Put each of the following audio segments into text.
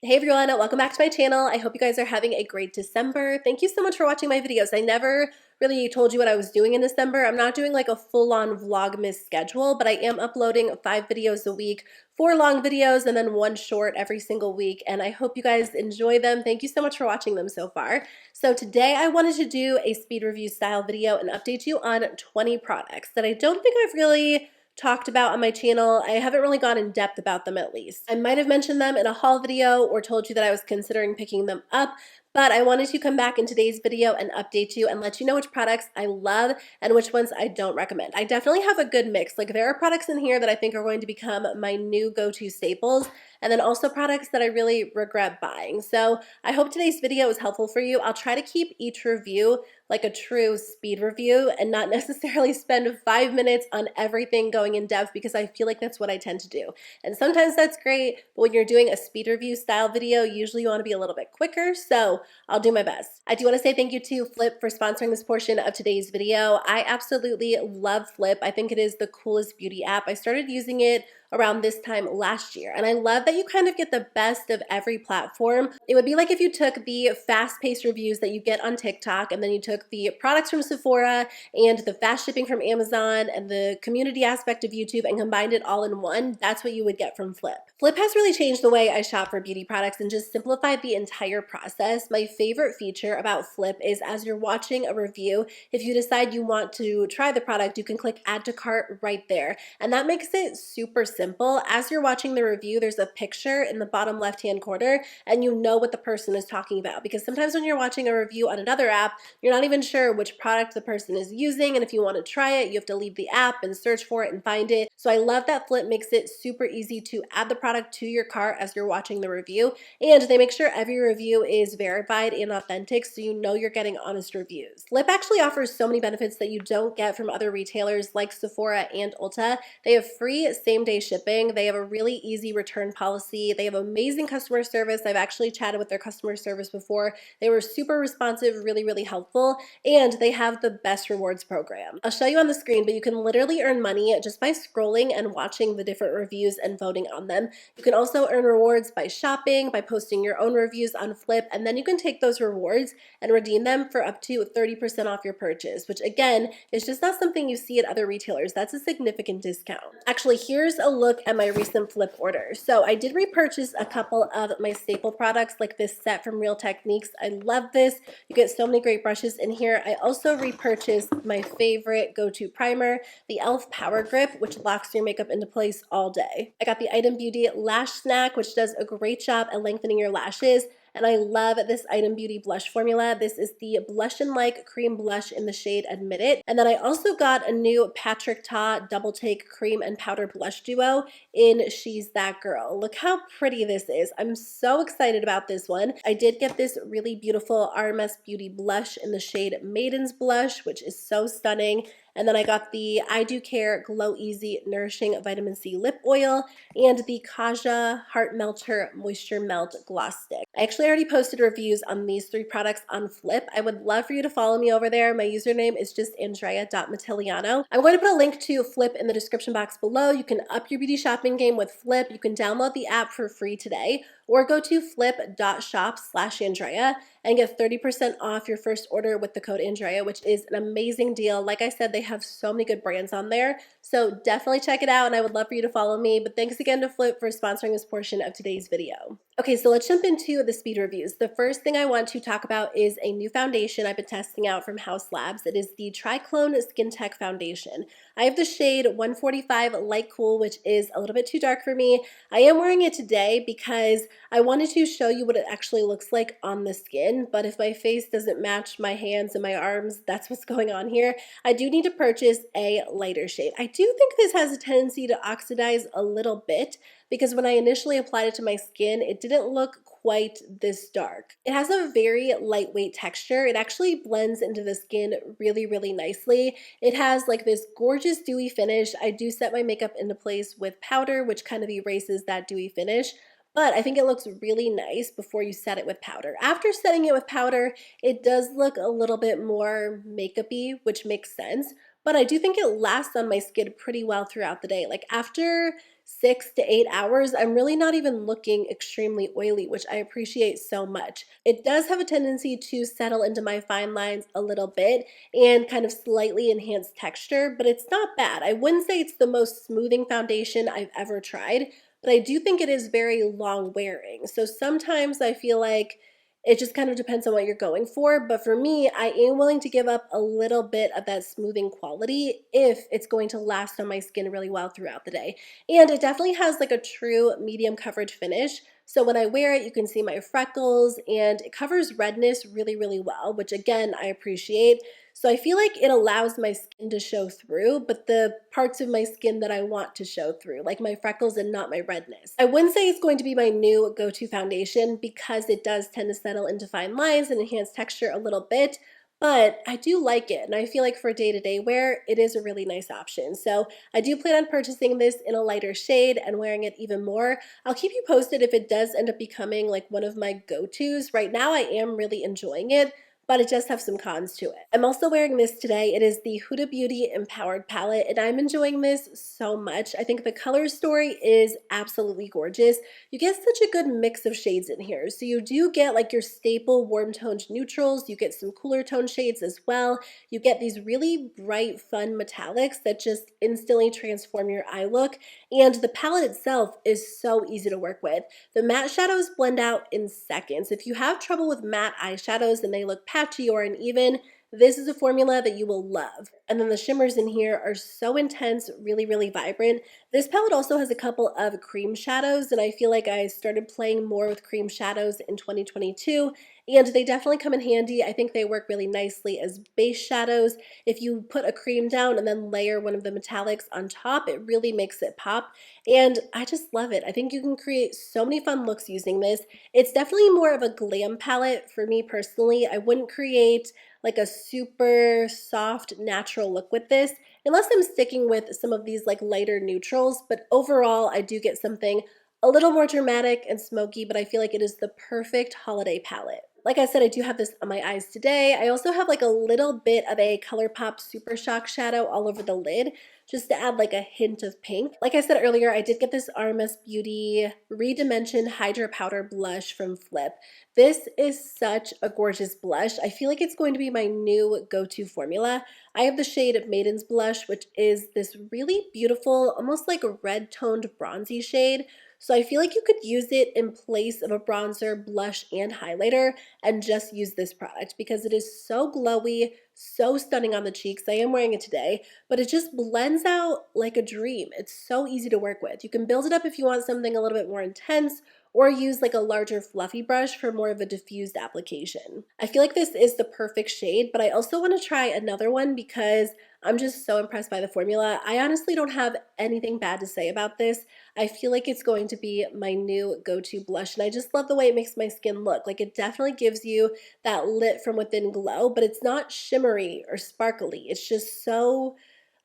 Hey everyone, welcome back to my channel. I hope you guys are having a great December. Thank you so much for watching my videos. I never really told you what I was doing in December. I'm not doing like a full-on Vlogmas schedule, but I am uploading 5 videos a week, 4 long videos, and then 1 short every single week. And I hope you guys enjoy them. Thank you so much for watching them so far. So today I wanted to do a speed review style video and update you on 20 products that I don't think I've really talked about on my channel. I haven't really gone in depth about them at least. I might have mentioned them in a haul video or told you that I was considering picking them up, but I wanted to come back in today's video and update you and let you know which products I love and which ones I don't recommend. I definitely have a good mix. Like there are products in here that I think are going to become my new go-to staples, and then also products that I really regret buying. So I hope today's video is helpful for you. I'll try to keep each review like a true speed review and not necessarily spend 5 minutes on everything going in depth, because I feel like that's what I tend to do. And sometimes that's great, but when you're doing a speed review style video, usually you want to be a little bit quicker, so I'll do my best. I do want to say thank you to Flip for sponsoring this portion of today's video. I absolutely love Flip. I think it is the coolest beauty app. I started using it around this time last year, and I love that you kind of get the best of every platform. It would be like if you took the fast-paced reviews that you get on TikTok, and then you took the products from Sephora and the fast shipping from Amazon and the community aspect of YouTube and combined it all in one. That's what you would get from Flip. Flip has really changed the way I shop for beauty products and just simplified the entire process. My favorite feature about Flip is as you're watching a review, if you decide you want to try the product, you can click add to cart right there. And that makes it super simple. As you're watching the review, there's a picture in the bottom left-hand corner and you know what the person is talking about, because sometimes when you're watching a review on another app, you're not even sure which product the person is using, and if you want to try it, you have to leave the app and search for it and find it. So I love that Flip makes it super easy to add the product to your cart as you're watching the review, and they make sure every review is verified and authentic so you know you're getting honest reviews. Flip actually offers so many benefits that you don't get from other retailers like Sephora and Ulta. They have free same-day shipping. They have a really easy return policy. They have amazing customer service. I've actually chatted with their customer service before. They were super responsive, really helpful, and they have the best rewards program. I'll show you on the screen, but you can literally earn money just by scrolling and watching the different reviews and voting on them. You can also earn rewards by shopping, by posting your own reviews on Flip, and then you can take those rewards and redeem them for up to 30% off your purchase, which again is just not something you see at other retailers. That's a significant discount. Actually, here's a look at my recent Flip order. So I did repurchase a couple of my staple products like this set from Real Techniques. I love this. You get so many great brushes in here. I also repurchased my favorite go-to primer, the e.l.f. Power Grip, which locks your makeup into place all day. I got the Item Beauty Lash Snack, which does a great job at lengthening your lashes. And I love this Item Beauty blush formula. This is the Blush and Like Cream Blush in the shade Admit It. And then I also got a new Patrick Ta Double Take Cream and Powder Blush Duo in She's That Girl. Look how pretty this is. I'm so excited about this one. I did get this really beautiful RMS Beauty blush in the shade Maiden's Blush, which is so stunning. And then I got the I Do Care Glow Easy Nourishing Vitamin C Lip Oil and the Kaja Heart Melter Moisture Melt Gloss Stick. I actually already posted reviews on these 3 products on Flip. I would love for you to follow me over there. My username is just andrea.matillano. I'm going to put a link to Flip in the description box below. You can up your beauty shopping game with Flip. You can download the app for free today, or go to flip.shop/Andrea and get 30% off your first order with the code Andrea, which is an amazing deal. Like I said, they have so many good brands on there, so definitely check it out, and I would love for you to follow me. But thanks again to Flip for sponsoring this portion of today's video. Okay, so let's jump into the speed reviews. The first thing I want to talk about is a new foundation I've been testing out from Haus. It is the Triclone Skin Tech Foundation. I have the shade 145 Light Cool, which is a little bit too dark for me. I am wearing it today because I wanted to show you what it actually looks like on the skin, but if my face doesn't match my hands and my arms, that's what's going on here. I do need to purchase a lighter shade. I do think this has a tendency to oxidize a little bit, because when I initially applied it to my skin, it didn't look quite this dark. It has a very lightweight texture. It actually blends into the skin really nicely. It has like this gorgeous dewy finish. I do set my makeup into place with powder, which kind of erases that dewy finish, but I think it looks really nice before you set it with powder. After setting it with powder, it does look a little bit more makeup-y, which makes sense, but I do think it lasts on my skin pretty well throughout the day. Like after 6 to 8 hours, I'm really not even looking extremely oily, which I appreciate so much. It does have a tendency to settle into my fine lines a little bit and kind of slightly enhance texture, but it's not bad. I wouldn't say it's the most smoothing foundation I've ever tried, but I do think it is very long wearing. So sometimes I feel like it just kind of depends on what you're going for. But for me, I am willing to give up a little bit of that smoothing quality if it's going to last on my skin really well throughout the day. And it definitely has like a true medium coverage finish. So when I wear it, you can see my freckles and it covers redness really, really well, which again, I appreciate. So I feel like it allows my skin to show through, but the parts of my skin that I want to show through, like my freckles and not my redness. I wouldn't say it's going to be my new go-to foundation because it does tend to settle into fine lines and enhance texture a little bit, but I do like it, and I feel like for day-to-day wear, it is a really nice option. So I do plan on purchasing this in a lighter shade and wearing it even more. I'll keep you posted if it does end up becoming like one of my go-tos. Right now, I am really enjoying it, but it does have some cons to it. I'm also wearing this today. It is the Huda Beauty Empowered Palette, and I'm enjoying this so much. I think the color story is absolutely gorgeous. You get such a good mix of shades in here. So you do get like your staple warm toned neutrals, you get some cooler tone shades as well. You get these really bright, fun metallics that just instantly transform your eye look. And the palette itself is so easy to work with. The matte shadows blend out in seconds. If you have trouble with matte eyeshadows and they look patchy or uneven, this is a formula that you will love. And then the shimmers in here are so intense, really, really vibrant. This palette also has a couple of cream shadows, and I feel like I started playing more with cream shadows in 2022, and they definitely come in handy. I think they work really nicely as base shadows. If you put a cream down and then layer one of the metallics on top, it really makes it pop, and I just love it. I think you can create so many fun looks using this. It's definitely more of a glam palette for me personally. I wouldn't create like a super soft natural look with this unless I'm sticking with some of these like lighter neutrals, but overall I do get something a little more dramatic and smoky, but I feel like it is the perfect holiday palette. Like I said, I do have this on my eyes today. I also have like a little bit of a ColourPop Super Shock shadow all over the lid, just to add like a hint of pink. Like I said earlier, I did get this RMS Beauty Redimension Hydra Powder Blush from Flip. This is such a gorgeous blush. I feel like it's going to be my new go-to formula. I have the shade Maiden's blush, which is this really beautiful, almost like a red-toned bronzy shade. So I feel like you could use it in place of a bronzer, blush, and highlighter and just use this product because it is so glowy, so stunning on the cheeks. I am wearing it today, but it just blends out like a dream. It's so easy to work with. You can build it up if you want something a little bit more intense, or use like a larger fluffy brush for more of a diffused application. I feel like this is the perfect shade, but I also want to try another one because I'm just so impressed by the formula. I honestly don't have anything bad to say about this. I feel like it's going to be my new go-to blush, and I just love the way it makes my skin look. Like it definitely gives you that lit from within glow, but it's not shimmery or sparkly. It's just so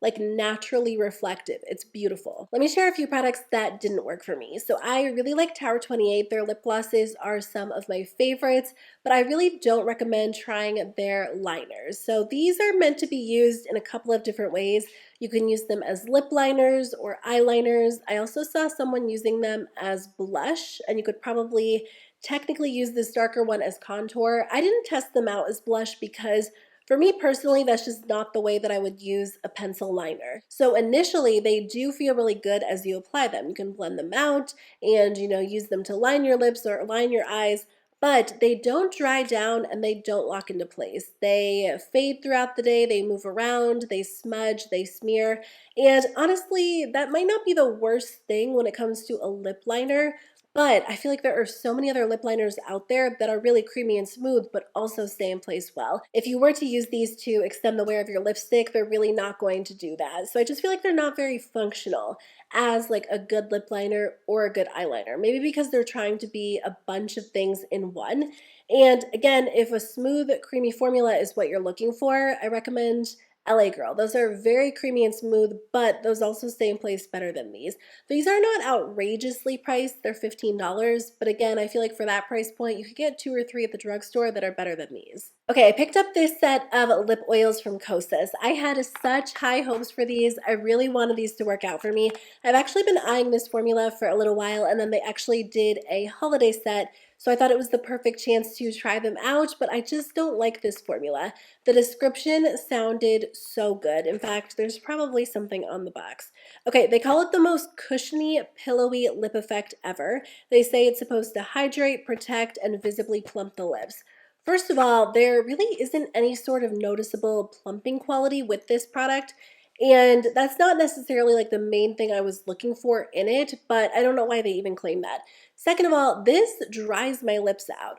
like naturally reflective. It's beautiful. Let me share a few products that didn't work for me. So I really like Tower 28. Their lip glosses are some of my favorites, but I really don't recommend trying their liners. So these are meant to be used in a couple of different ways. You can use them as lip liners or eyeliners. I also saw someone using them as blush, and you could probably technically use this darker one as contour. I didn't test them out as blush because for me personally, that's just not the way that I would use a pencil liner. So initially, they do feel really good as you apply them. You can blend them out and, use them to line your lips or line your eyes, but they don't dry down and they don't lock into place. They fade throughout the day, they move around, they smudge, they smear, and honestly, that might not be the worst thing when it comes to a lip liner, but I feel like there are so many other lip liners out there that are really creamy and smooth, but also stay in place well. If you were to use these to extend the wear of your lipstick, they're really not going to do that. So I just feel like they're not very functional as like a good lip liner or a good eyeliner. Maybe because they're trying to be a bunch of things in one. And again, if a smooth, creamy formula is what you're looking for, I recommend LA Girl. Those are very creamy and smooth, but those also stay in place better than these. These are not outrageously priced. They're $15, but again, I feel like for that price point, you could get 2 or 3 at the drugstore that are better than these. Okay, I picked up this set of lip oils from Kosas. I had such high hopes for these. I really wanted these to work out for me. I've actually been eyeing this formula for a little while, and then they actually did a holiday set, so I thought it was the perfect chance to try them out, but I just don't like this formula. The description sounded so good. In fact, there's probably something on the box. Okay, they call it the most cushiony, pillowy lip effect ever. They say it's supposed to hydrate, protect, and visibly plump the lips. First of all, there really isn't any sort of noticeable plumping quality with this product, and that's not necessarily like the main thing I was looking for in it, but I don't know why they even claim that. Second of all, this dries my lips out.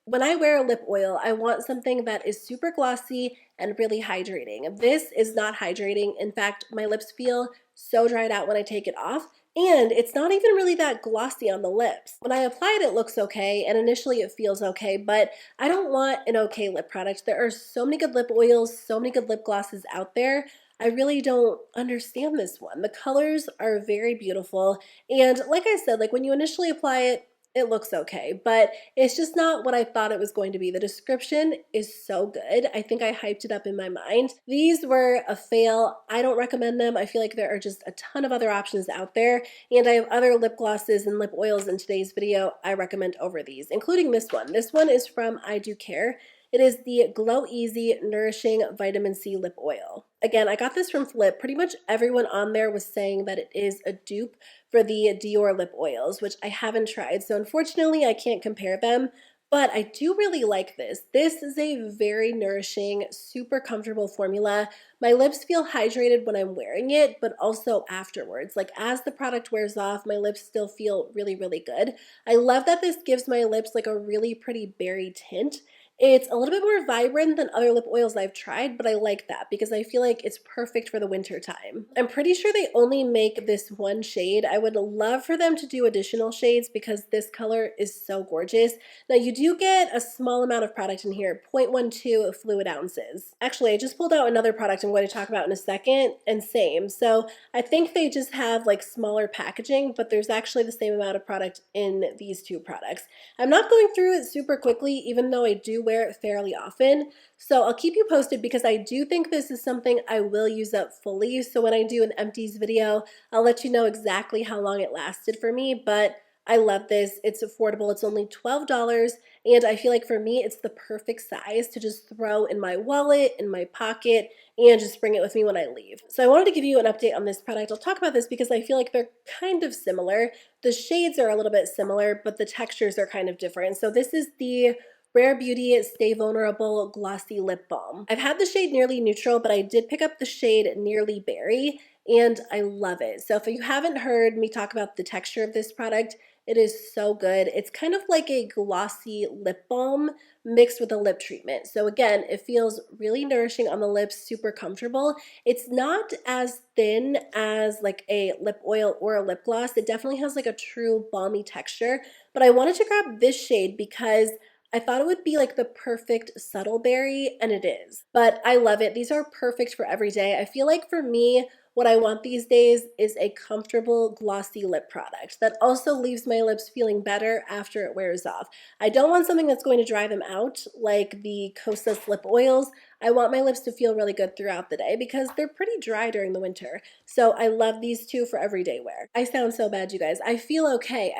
When I wear a lip oil, I want something that is super glossy and really hydrating. This is not hydrating. In fact, my lips feel so dried out when I take it off, and it's not even really that glossy on the lips. When I apply it, it looks okay, and initially it feels okay, but I don't want an okay lip product. There are so many good lip oils, so many good lip glosses out there. I really don't understand this one. The colors are very beautiful, and like I said, like when you initially apply it, it looks okay, but it's just not what I thought it was going to be. The description is so good. I think I hyped it up in my mind. These were a fail. I don't recommend them. I feel like there are just a ton of other options out there, and I have other lip glosses and lip oils in today's video I recommend over these, including this one. This one is from I Do Care. It is the Glow Easy Nourishing Vitamin C Lip Oil. Again, I got this from Flip. Pretty much everyone on there was saying that it is a dupe for the Dior lip oils, which I haven't tried. So unfortunately, I can't compare them, but I do really like this. This is a very nourishing, super comfortable formula. My lips feel hydrated when I'm wearing it, but also afterwards. Like as the product wears off, my lips still feel really, really good. I love that this gives my lips like a really pretty berry tint. It's a little bit more vibrant than other lip oils I've tried, but I like that because I feel like it's perfect for the winter time. I'm pretty sure they only make this one shade. I would love for them to do additional shades because this color is so gorgeous. Now you do get a small amount of product in here, 0.12 fluid ounces. Actually, I just pulled out another product I'm going to talk about in a second, and same. So I think they just have like smaller packaging, but there's actually the same amount of product in these two products. I'm not going through it super quickly, even though I do wear it fairly often. So I'll keep you posted because I do think this is something I will use up fully. So when I do an empties video, I'll let you know exactly how long it lasted for me. But I love this. It's affordable. It's only $12. And I feel like for me, it's the perfect size to just throw in my wallet, in my pocket, and just bring it with me when I leave. So I wanted to give you an update on this product. I'll talk about this because I feel like they're kind of similar. The shades are a little bit similar, but the textures are kind of different. So this is the Rare Beauty Stay Vulnerable Glossy Lip Balm. I've had the shade Nearly Neutral, but I did pick up the shade Nearly Berry, and I love it. So if you haven't heard me talk about the texture of this product, it is so good. It's kind of like a glossy lip balm mixed with a lip treatment. So again, it feels really nourishing on the lips, super comfortable. It's not as thin as like a lip oil or a lip gloss. It definitely has like a true balmy texture, but I wanted to grab this shade because I thought it would be like the perfect subtle berry, and it is. But I love it. These are perfect for every day. I feel like for me, what I want these days is a comfortable, glossy lip product that also leaves my lips feeling better after it wears off. I don't want something that's going to dry them out like the Kosas lip oils. I want my lips to feel really good throughout the day because they're pretty dry during the winter. So I love these two for everyday wear. I sound so bad, you guys. I feel okay.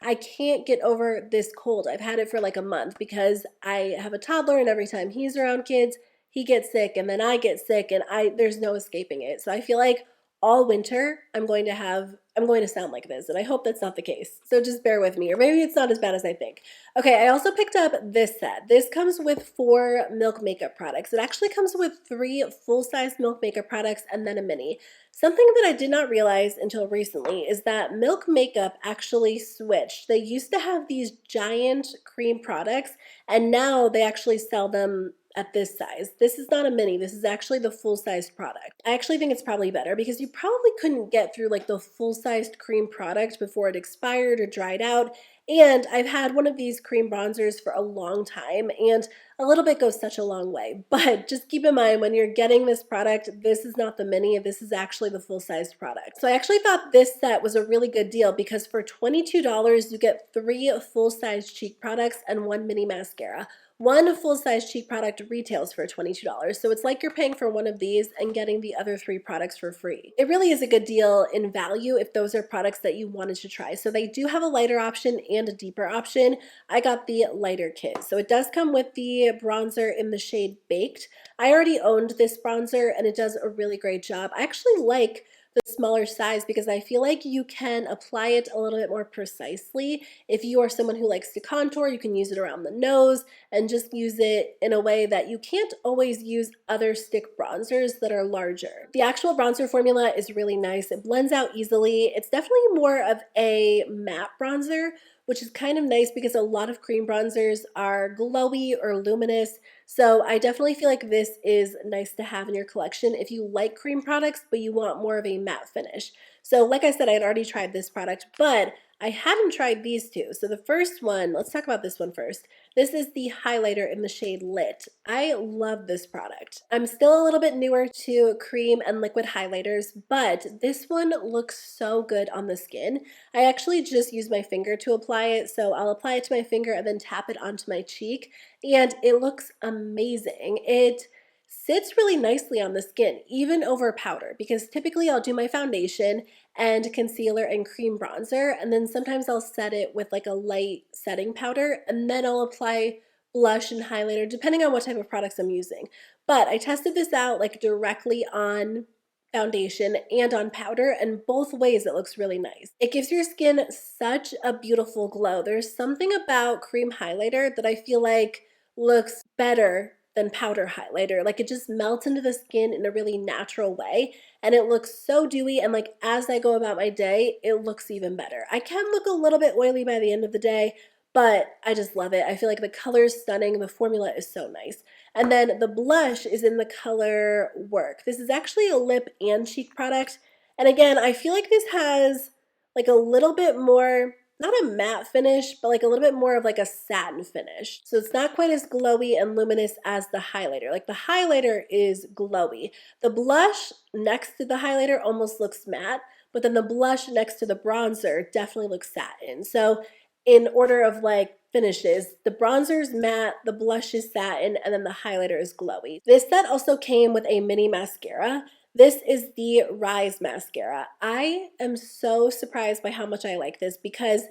I can't get over this cold. I've had it for like a month because I have a toddler, and every time he's around kids, he gets sick, and then I get sick, and there's no escaping it. So I feel like all winter I'm going to sound like this, and I hope that's not the case. So just bear with me, or maybe it's not as bad as I think. Okay, I also picked up this set. This comes with 4 Milk makeup products. It actually comes with 3 full-size Milk makeup products and then a mini. Something that I did not realize until recently is that Milk makeup actually switched. They used to have these giant cream products, and now they actually sell them at this size. This is not a mini. This is actually the full-sized product. I actually think it's probably better because you probably couldn't get through like the full-sized cream product before it expired or dried out. And I've had one of these cream bronzers for a long time, and a little bit goes such a long way. But just keep in mind when you're getting this product, this is not the mini, this is actually the full-sized product. So I actually thought this set was a really good deal because for $22 you get 3 full-size cheek products and 1 mini mascara. One full-size cheek product retails for $22, so it's like you're paying for one of these and getting the other 3 products for free. It really is a good deal in value if those are products that you wanted to try. So they do have a lighter option and a deeper option. I got the lighter kit. So it does come with the bronzer in the shade Baked. I already owned this bronzer and it does a really great job. I actually like the smaller size because I feel like you can apply it a little bit more precisely. If you are someone who likes to contour, you can use it around the nose and just use it in a way that you can't always use other stick bronzers that are larger. The actual bronzer formula is really nice. It blends out easily. It's definitely more of a matte bronzer, which is kind of nice because a lot of cream bronzers are glowy or luminous. So I definitely feel like this is nice to have in your collection if you like cream products, but you want more of a matte finish. So like I said, I had already tried this product, but I hadn't tried these two. So the first one, let's talk about this one first. This is the highlighter in the shade Lit. I love this product. I'm still a little bit newer to cream and liquid highlighters, but this one looks so good on the skin. I actually just use my finger to apply it, so I'll apply it to my finger and then tap it onto my cheek, and it looks amazing. It sits really nicely on the skin, even over powder, because typically I'll do my foundation and concealer and cream bronzer, and then sometimes I'll set it with like a light setting powder, and then I'll apply blush and highlighter depending on what type of products I'm using. But I tested this out like directly on foundation and on powder, and both ways it looks really nice. It gives your skin such a beautiful glow. There's something about cream highlighter that I feel like looks better than powder highlighter. Like it just melts into the skin in a really natural way, and it looks so dewy, and like as I go about my day, it looks even better. I can look a little bit oily by the end of the day, but I just love it. I feel like the color is stunning. The formula is so nice. And then the blush is in the color Werk. This is actually a lip and cheek product. And again, I feel like this has like a little bit more, not a matte finish, but like a little bit more of like a satin finish. So it's not quite as glowy and luminous as the highlighter. Like the highlighter is glowy. The blush next to the highlighter almost looks matte, but then the blush next to the bronzer definitely looks satin. So in order of like finishes, the bronzer is matte, the blush is satin, and then the highlighter is glowy. This set also came with a mini mascara. This is the Rise mascara. I am so surprised by how much I like this because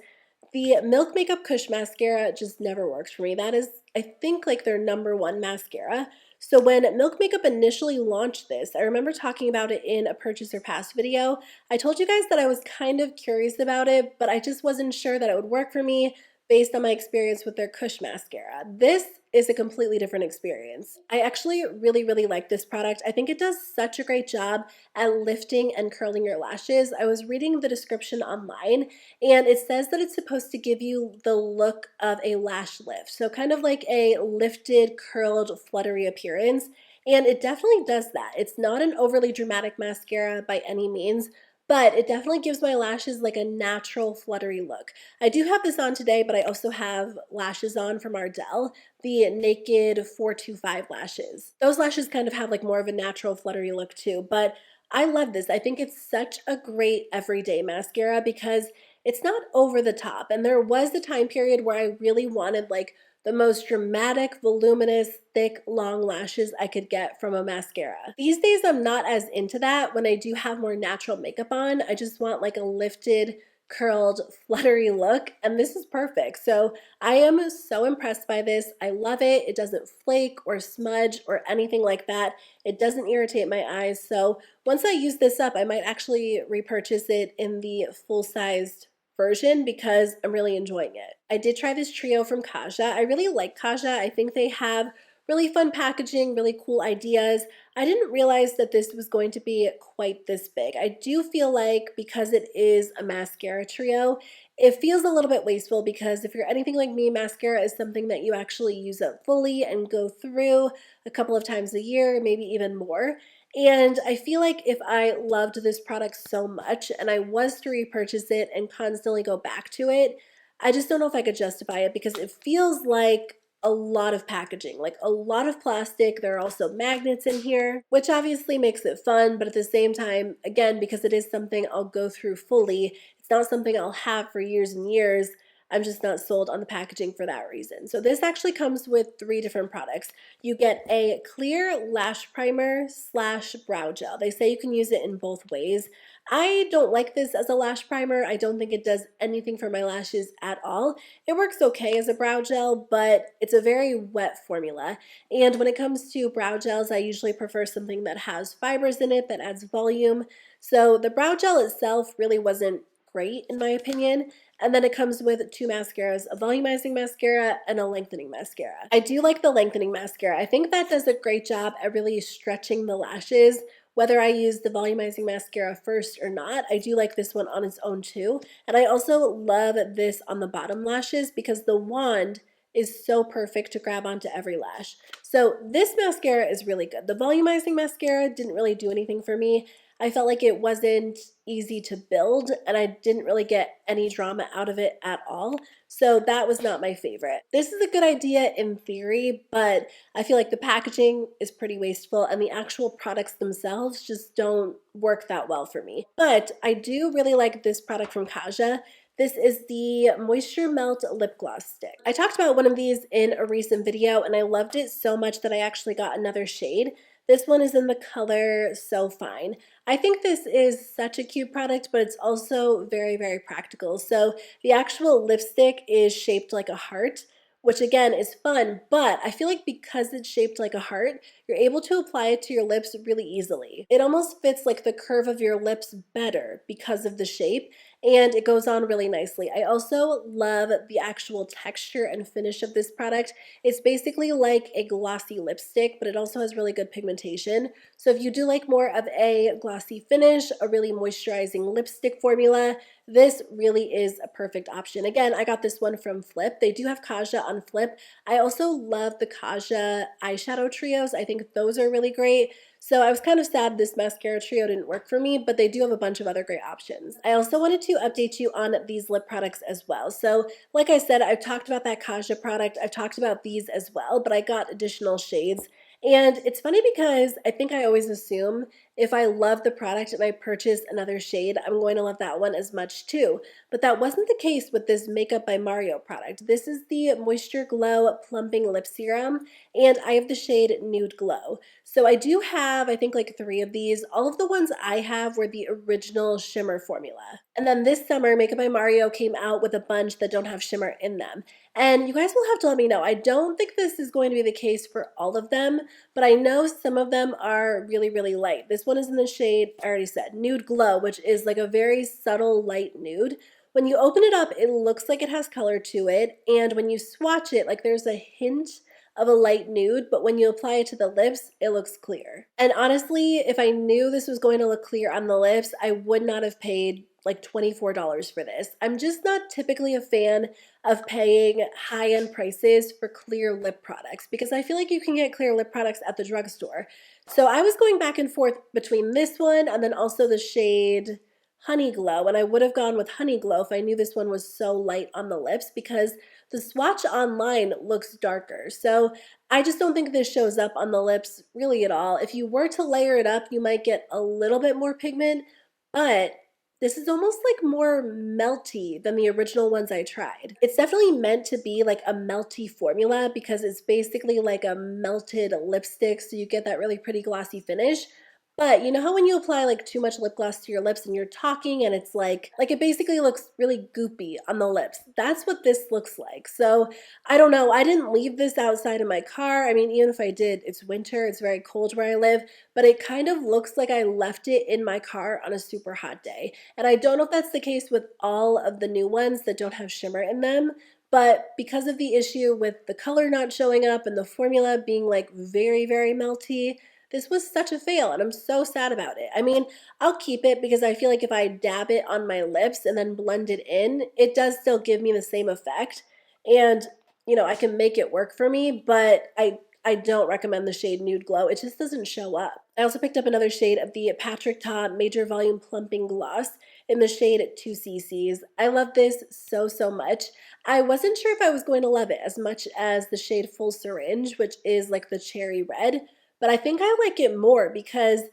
the Milk Makeup Kush mascara just never works for me. That is, I think, like their #1 mascara. So when Milk Makeup initially launched this, I remember talking about it in a purchase or pass video. I told you guys that I was kind of curious about it, but I just wasn't sure that it would work for me based on my experience with their Kush mascara. This is a completely different experience. I actually really, really like this product. I think it does such a great job at lifting and curling your lashes. I was reading the description online, and it says that it's supposed to give you the look of a lash lift. So kind of like a lifted, curled, fluttery appearance. And it definitely does that. It's not an overly dramatic mascara by any means, but it definitely gives my lashes like a natural fluttery look. I do have this on today, but I also have lashes on from Ardell, the Naked 425 lashes. Those lashes kind of have like more of a natural fluttery look too, but I love this. I think it's such a great everyday mascara because it's not over the top. And there was a time period where I really wanted like the most dramatic, voluminous, thick, long lashes I could get from a mascara. These days, I'm not as into that. When I do have more natural makeup on, I just want like a lifted, curled, fluttery look, and this is perfect. So I am so impressed by this. I love it. It doesn't flake or smudge or anything like that. It doesn't irritate my eyes. So once I use this up, I might actually repurchase it in the full-sized version because I'm really enjoying it. I did try this trio from Kaja. I really like Kaja. I think they have really fun packaging, really cool ideas. I didn't realize that this was going to be quite this big. I do feel like because it is a mascara trio, it feels a little bit wasteful because if you're anything like me, mascara is something that you actually use up fully and go through a couple of times a year, maybe even more. And I feel like if I loved this product so much and I was to repurchase it and constantly go back to it, I just don't know if I could justify it because it feels like a lot of packaging, like a lot of plastic. There are also magnets in here, which obviously makes it fun, but at the same time, again, because it is something I'll go through fully, it's not something I'll have for years and years. I'm just not sold on the packaging for that reason. So this actually comes with 3 different products. You get a clear lash primer slash brow gel. They say you can use it in both ways. I don't like this as a lash primer. I don't think it does anything for my lashes at all. It works okay as a brow gel, but it's a very wet formula. And when it comes to brow gels, I usually prefer something that has fibers in it, that adds volume. So the brow gel itself really wasn't great in my opinion. And then it comes with 2 mascaras, a volumizing mascara and a lengthening mascara. I do like the lengthening mascara. I think that does a great job at really stretching the lashes. Whether I use the volumizing mascara first or not, I do like this one on its own too. And I also love this on the bottom lashes because the wand is so perfect to grab onto every lash. So this mascara is really good. The volumizing mascara didn't really do anything for me. I felt like it wasn't easy to build and I didn't really get any drama out of it at all. So that was not my favorite. This is a good idea in theory, but I feel like the packaging is pretty wasteful and the actual products themselves just don't work that well for me. But I do really like this product from Kaja. This is the Moisture Melt Lip Gloss Stick. I talked about one of these in a recent video and I loved it so much that I actually got another shade. This one is in the color So Fine. I think this is such a cute product, but it's also very, very practical. So the actual lipstick is shaped like a heart, which again is fun, but I feel like because it's shaped like a heart, you're able to apply it to your lips really easily. It almost fits like the curve of your lips better because of the shape, and it goes on really nicely. I also love the actual texture and finish of this product. It's basically like a glossy lipstick, but it also has really good pigmentation. So if you do like more of a glossy finish, a really moisturizing lipstick formula, this really is a perfect option. Again, I got this one from Flip. They do have Kaja on Flip. I also love the Kaja eyeshadow trios. I think those are really great. So I was kind of sad this mascara trio didn't work for me, but they do have a bunch of other great options. I also wanted to update you on these lip products as well. So like I said, I've talked about that Kaja product. I've talked about these as well, but I got additional shades. And it's funny because I think I always assume if I love the product and I purchase another shade, I'm going to love that one as much too. But that wasn't the case with this Makeup by Mario product. This is the Moisture Glow Plumping Lip Serum, and I have the shade Nude Glow. So I do have, I think, like 3 of these. All of the ones I have were the original shimmer formula. And then this summer, Makeup by Mario came out with a bunch that don't have shimmer in them. And you guys will have to let me know. I don't think this is going to be the case for all of them, but I know some of them are really, really light. This one is in the shade, I already said, Nude Glow, which is like a very subtle light nude. When you open it up, it looks like it has color to it, and when you swatch it, like there's a hint of a light nude, but when you apply it to the lips, it looks clear. And honestly, if I knew this was going to look clear on the lips, I would not have paid like $24 for this. I'm just not typically a fan of paying high-end prices for clear lip products because I feel like you can get clear lip products at the drugstore. So I was going back and forth between this one and then also the shade Honey Glow, and I would have gone with Honey Glow if I knew this one was so light on the lips because the swatch online looks darker. So I just don't think this shows up on the lips really at all. If you were to layer it up, you might get a little bit more pigment, but this is almost like more melty than the original ones I tried. It's definitely meant to be like a melty formula because it's basically like a melted lipstick, so you get that really pretty glossy finish. But you know how when you apply like too much lip gloss to your lips and you're talking and it's like it basically looks really goopy on the lips. That's what this looks like. So I don't know. I didn't leave this outside in my car. I mean, even if I did, it's winter. It's very cold where I live, but it kind of looks like I left it in my car on a super hot day. And I don't know if that's the case with all of the new ones that don't have shimmer in them, but because of the issue with the color not showing up and the formula being like very, very melty, this was such a fail and I'm so sad about it. I mean, I'll keep it because I feel like if I dab it on my lips and then blend it in, it does still give me the same effect. And, you know, I can make it work for me, but I don't recommend the shade Nude Glow. It just doesn't show up. I also picked up another shade of the Patrick Ta Major Volume Plumping Gloss. in the shade 2ccs. I love this so, so much. I wasn't sure if I was going to love it as much as the shade Full Syringe, which is like the cherry red, but I think I like it more because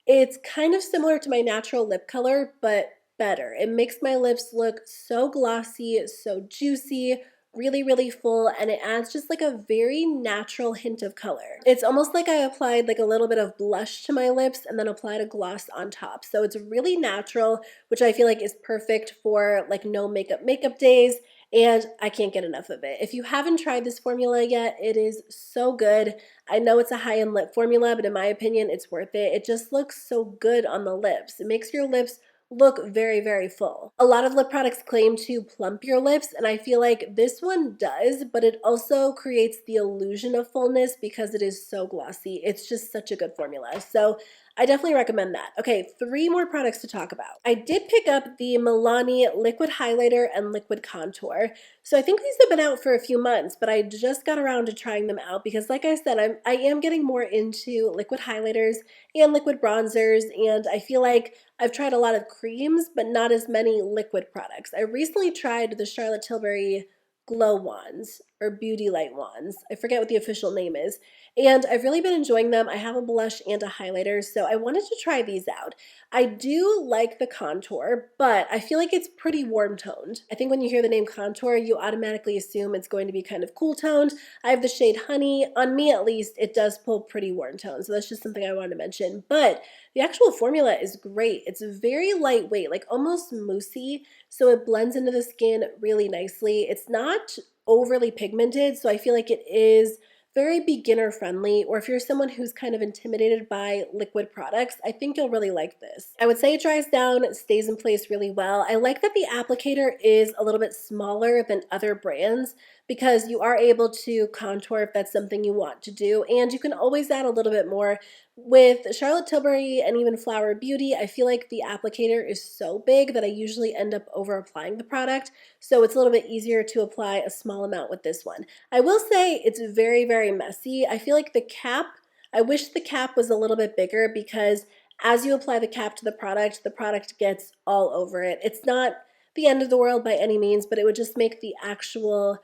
it's kind of similar to my natural lip color, but better. It makes my lips look so glossy, so juicy, really, really full, and it adds just like a very natural hint of color. It's almost like I applied like a little bit of blush to my lips and then applied a gloss on top. So it's really natural, which I feel like is perfect for like no makeup days, and I can't get enough of it. If you haven't tried this formula yet, it is so good. I know it's a high-end lip formula, but in my opinion, it's worth it. It just looks so good on the lips. It makes your lips look very, very full. A lot of lip products claim to plump your lips, and I feel like this one does, but it also creates the illusion of fullness because it is so glossy. It's just such a good formula. So I definitely recommend that. Okay, 3 more products to talk about. I did pick up the Milani liquid highlighter and liquid contour. So I think these have been out for a few months, but I just got around to trying them out because like I said, I am getting more into liquid highlighters and liquid bronzers, and I feel like I've tried a lot of creams, but not as many liquid products. I recently tried the Charlotte Tilbury Glow Wands or Beauty Light Wands. I forget what the official name is. And I've really been enjoying them. I have a blush and a highlighter, so I wanted to try these out. I do like the contour, but I feel like it's pretty warm toned. I think when you hear the name contour, you automatically assume it's going to be kind of cool toned. I have the shade Honey. On me at least, it does pull pretty warm tone, so that's just something I wanted to mention. But the actual formula is great. It's very lightweight, like almost moussey, so it blends into the skin really nicely. It's not overly pigmented, so I feel like it is very beginner friendly, or if you're someone who's kind of intimidated by liquid products, I think you'll really like this. I would say it dries down, stays in place really well. I like that the applicator is a little bit smaller than other brands because you are able to contour if that's something you want to do, and you can always add a little bit more. With Charlotte Tilbury and even Flower Beauty, I feel like the applicator is so big that I usually end up over applying the product, so it's a little bit easier to apply a small amount with this one. I will say it's very, very messy. I feel like the cap, I wish the cap was a little bit bigger because as you apply the cap to the product gets all over it. It's not the end of the world by any means, but it would just make the actual,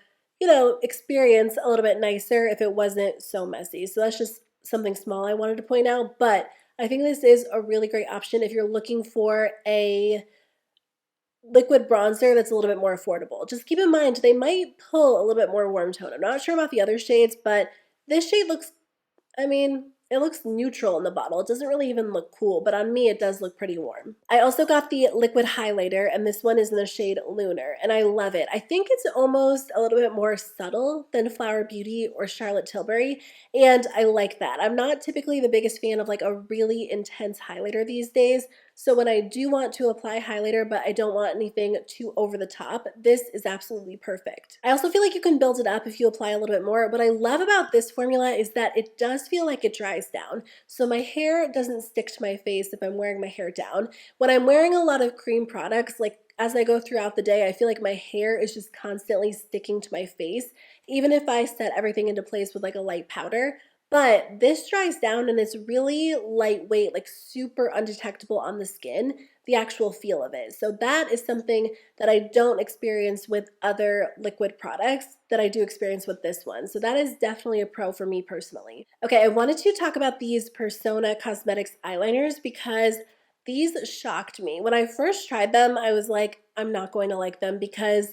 experience a little bit nicer if it wasn't so messy. So that's just something small I wanted to point out, but I think this is a really great option if you're looking for a liquid bronzer that's a little bit more affordable. Just keep in mind, they might pull a little bit more warm tone. I'm not sure about the other shades, but this shade looks, it looks neutral in the bottle. It doesn't really even look cool, but on me it does look pretty warm. I also got the liquid highlighter, and this one is in the shade Lunar, and I love it. I think it's almost a little bit more subtle than Flower Beauty or Charlotte Tilbury, and I like that. I'm not typically the biggest fan of like a really intense highlighter these days, so when I do want to apply highlighter, but I don't want anything too over the top, this is absolutely perfect. I also feel like you can build it up if you apply a little bit more. What I love about this formula is that it does feel like it dries down. So my hair doesn't stick to my face if I'm wearing my hair down. When I'm wearing a lot of cream products, like as I go throughout the day, I feel like my hair is just constantly sticking to my face, even if I set everything into place with like a light powder. But this dries down and it's really lightweight, like super undetectable on the skin, the actual feel of it. So that is something that I don't experience with other liquid products that I do experience with this one. So that is definitely a pro for me personally. Okay, I wanted to talk about these Persona Cosmetics eyeliners because these shocked me. When I first tried them, I was like, I'm not going to like them because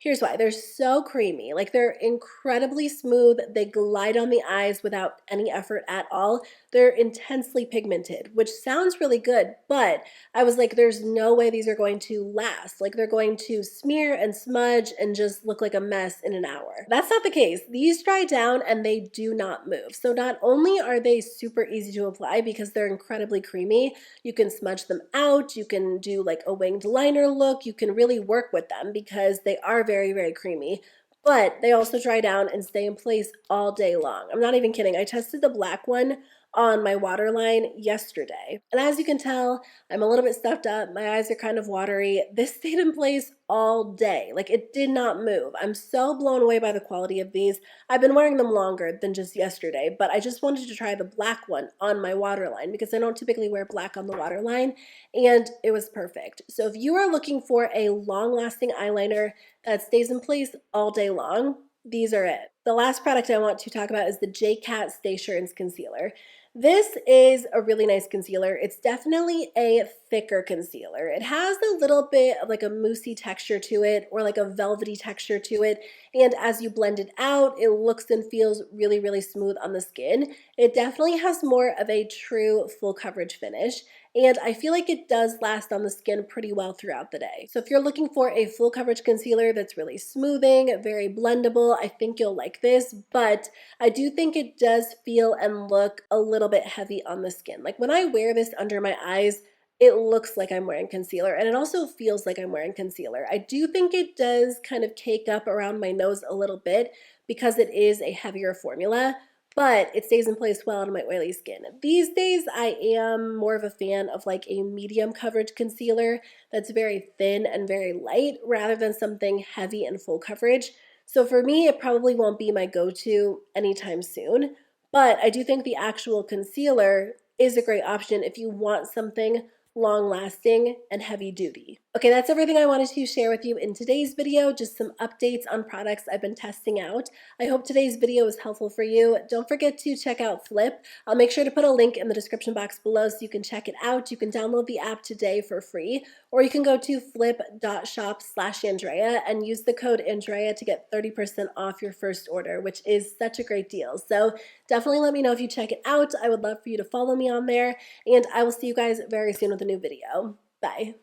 here's why. They're so creamy. Like they're incredibly smooth. They glide on the eyes without any effort at all. They're intensely pigmented, which sounds really good, but I was like, there's no way these are going to last. Like they're going to smear and smudge and just look like a mess in an hour. That's not the case. These dry down and they do not move. So not only are they super easy to apply because they're incredibly creamy, you can smudge them out, you can do like a winged liner look, you can really work with them because they are very, very creamy, but they also dry down and stay in place all day long. I'm not even kidding. I tested the black one on my waterline yesterday. And as you can tell, I'm a little bit stuffed up. My eyes are kind of watery. This stayed in place all day. Like, it did not move. I'm so blown away by the quality of these. I've been wearing them longer than just yesterday, but I just wanted to try the black one on my waterline because I don't typically wear black on the waterline, and it was perfect. So if you are looking for a long-lasting eyeliner that stays in place all day long, these are it. The last product I want to talk about is the J.Cat Staysurance Concealer. This is a really nice concealer. It's definitely a thicker concealer. It has a little bit of like a moussey texture to it, or like a velvety texture to it. And as you blend it out, it looks and feels really, really smooth on the skin. It definitely has more of a true full coverage finish. And I feel like it does last on the skin pretty well throughout the day. So if you're looking for a full coverage concealer that's really smoothing, very blendable, I think you'll like this. But I do think it does feel and look a little bit heavy on the skin. Like, when I wear this under my eyes, it looks like I'm wearing concealer, and it also feels like I'm wearing concealer. I do think it does kind of cake up around my nose a little bit because it is a heavier formula, but it stays in place well on my oily skin. These days, I am more of a fan of like a medium coverage concealer that's very thin and very light rather than something heavy and full coverage. So for me, it probably won't be my go-to anytime soon, but I do think the actual concealer is a great option if you want something long-lasting and heavy-duty. Okay, that's everything I wanted to share with you in today's video, just some updates on products I've been testing out. I hope today's video was helpful for you. Don't forget to check out Flip. I'll make sure to put a link in the description box below so you can check it out. You can download the app today for free, or you can go to flip.shop/Andrea and use the code Andrea to get 30% off your first order, which is such a great deal. So definitely let me know if you check it out. I would love for you to follow me on there, and I will see you guys very soon with a new video. Bye.